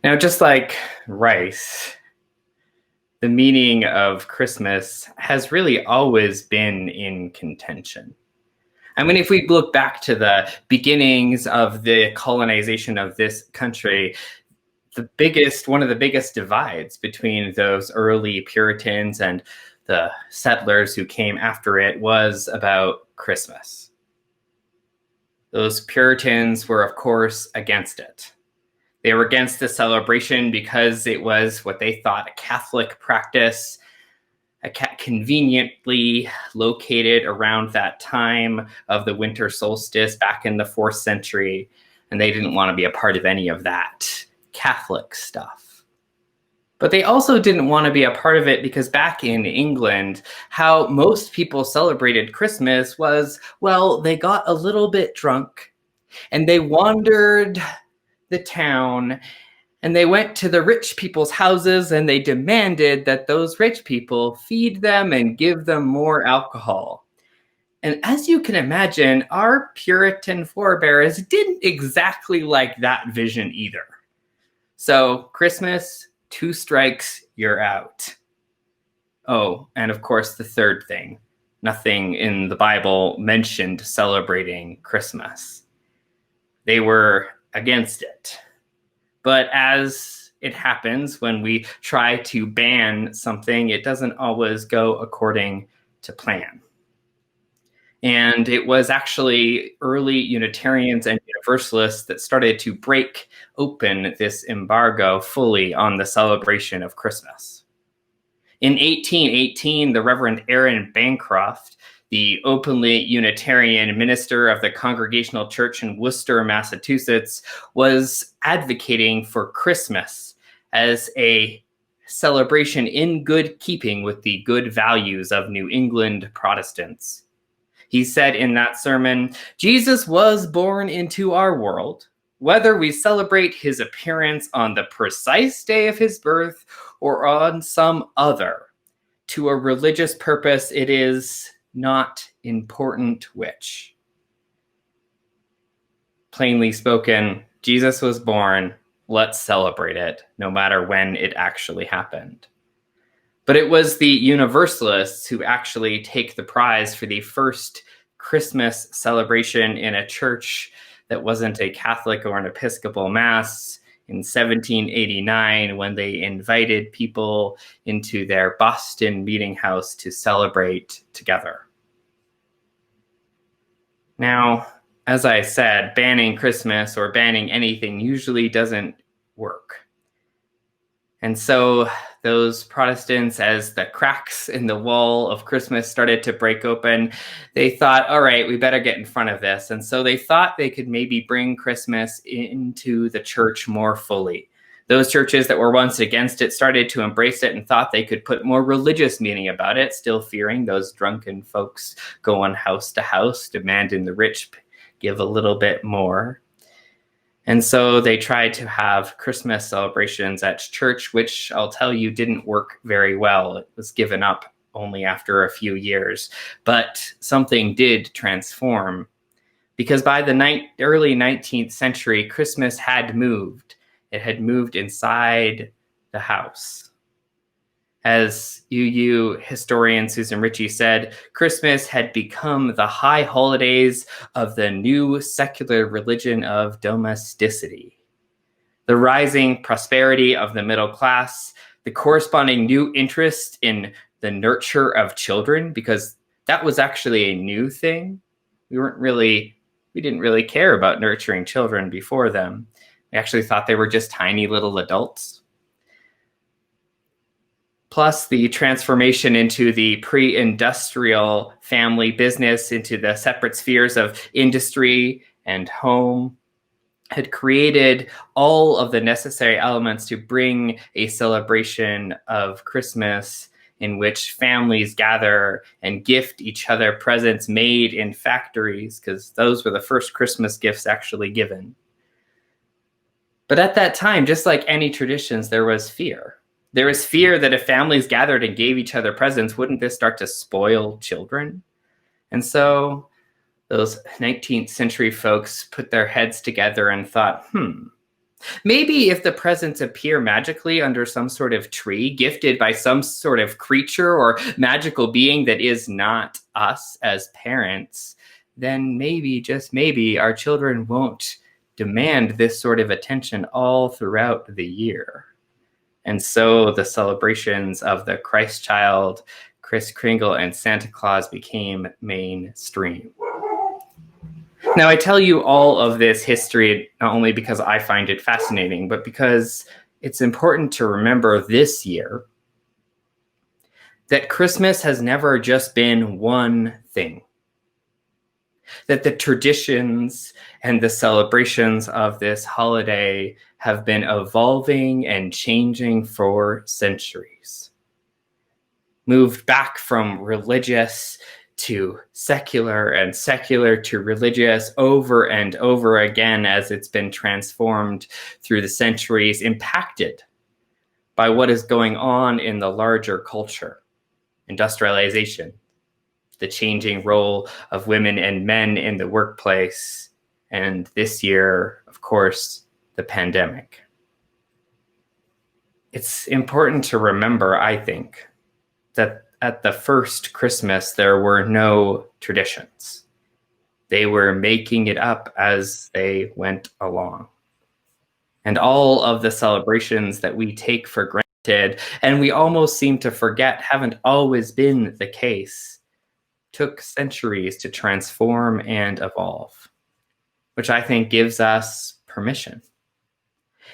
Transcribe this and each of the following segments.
Now, just like rice, the meaning of Christmas has really always been in contention. I mean, if we look back to the beginnings of the colonization of this country, one of the biggest divides between those early Puritans and the settlers who came after it was about Christmas. Those Puritans were, of course, against it. They were against the celebration because it was what they thought a Catholic practice, conveniently located around that time of the winter solstice back in the 4th century, and they didn't want to be a part of any of that Catholic stuff. But they also didn't want to be a part of it because back in England, how most people celebrated Christmas was, well, they got a little bit drunk and they wandered the town and they went to the rich people's houses and they demanded that those rich people feed them and give them more alcohol. And as you can imagine, our Puritan forebears didn't exactly like that vision either. So Christmas, 2 strikes, you're out. Oh, and of course, the third thing, nothing in the Bible mentioned celebrating Christmas. They were against it. But as it happens, when we try to ban something, it doesn't always go according to plan. And it was actually early Unitarians and Universalists that started to break open this embargo fully on the celebration of Christmas. In 1818, the Reverend Aaron Bancroft, the openly Unitarian minister of the Congregational Church in Worcester, Massachusetts, was advocating for Christmas as a celebration in good keeping with the good values of New England Protestants. He said in that sermon, "Jesus was born into our world. Whether we celebrate his appearance on the precise day of his birth or on some other, to a religious purpose, it is not important which." Plainly spoken, Jesus was born. Let's celebrate it, no matter when it actually happened. But it was the Universalists who actually take the prize for the first Christmas celebration in a church that wasn't a Catholic or an Episcopal Mass in 1789, when they invited people into their Boston meeting house to celebrate together. Now, as I said, banning Christmas or banning anything usually doesn't work. And so those Protestants, as the cracks in the wall of Christmas started to break open, they thought, all right, we better get in front of this. And so they thought they could maybe bring Christmas into the church more fully. Those churches that were once against it started to embrace it and thought they could put more religious meaning about it, still fearing those drunken folks going house to house, demanding the rich give a little bit more. And so they tried to have Christmas celebrations at church, which I'll tell you didn't work very well. It was given up only after a few years. But something did transform, because by the early 19th century, Christmas had moved. It had moved inside the house. As UU historian Susan Ritchie said, Christmas had become the high holidays of the new secular religion of domesticity. The rising prosperity of the middle class, the corresponding new interest in the nurture of children, because that was actually a new thing. We didn't really care about nurturing children before them. We actually thought they were just tiny little adults. Plus the transformation into the pre-industrial family business, into the separate spheres of industry and home, had created all of the necessary elements to bring a celebration of Christmas in which families gather and gift each other presents made in factories, because those were the first Christmas gifts actually given. But at that time, just like any traditions, there was fear. There was fear that if families gathered and gave each other presents, wouldn't this start to spoil children? And so those 19th century folks put their heads together and thought, Maybe if the presents appear magically under some sort of tree, gifted by some sort of creature or magical being that is not us as parents, then maybe, just maybe, our children won't demand this sort of attention all throughout the year. And so the celebrations of the Christ child, Kris Kringle, and Santa Claus became mainstream. Now, I tell you all of this history not only because I find it fascinating, but because it's important to remember this year that Christmas has never just been one thing. That the traditions and the celebrations of this holiday have been evolving and changing for centuries. Moved back from religious to secular and secular to religious over and over again as it's been transformed through the centuries, impacted by what is going on in the larger culture, industrialization, the changing role of women and men in the workplace, and this year, of course, the pandemic. It's important to remember, I think, that at the first Christmas, there were no traditions. They were making it up as they went along. And all of the celebrations that we take for granted, and we almost seem to forget haven't always been the case, took centuries to transform and evolve, which I think gives us permission.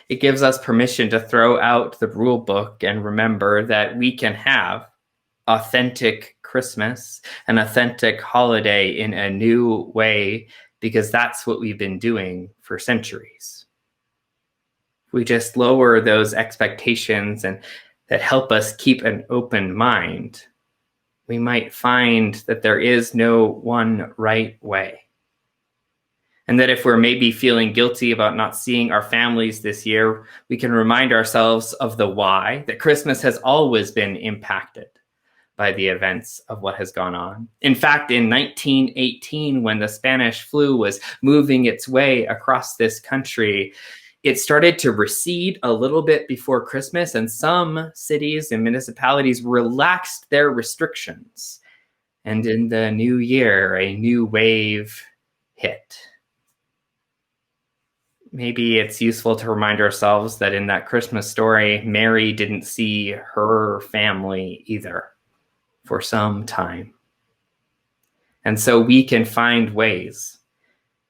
It gives us permission to throw out the rule book and remember that we can have authentic Christmas, an authentic holiday in a new way, because that's what we've been doing for centuries. We just lower those expectations and that help us keep an open mind. We might find that there is no one right way. And that if we're maybe feeling guilty about not seeing our families this year, we can remind ourselves of the why, that Christmas has always been impacted by the events of what has gone on. In fact, in 1918, when the Spanish flu was moving its way across this country, it started to recede a little bit before Christmas, and some cities and municipalities relaxed their restrictions. And in the new year, a new wave hit. Maybe it's useful to remind ourselves that in that Christmas story, Mary didn't see her family either for some time. And so we can find ways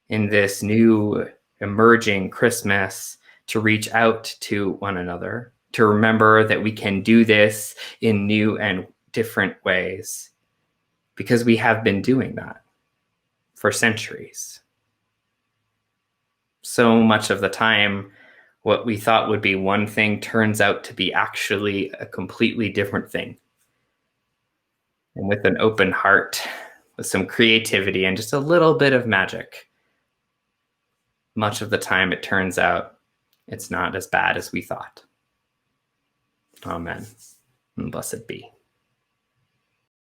in this new emerging Christmas to reach out to one another, to remember that we can do this in new and different ways, because we have been doing that for centuries. So much of the time, what we thought would be one thing turns out to be actually a completely different thing. And with an open heart, with some creativity and just a little bit of magic, much of the time it turns out it's not as bad as we thought. Amen. And blessed be.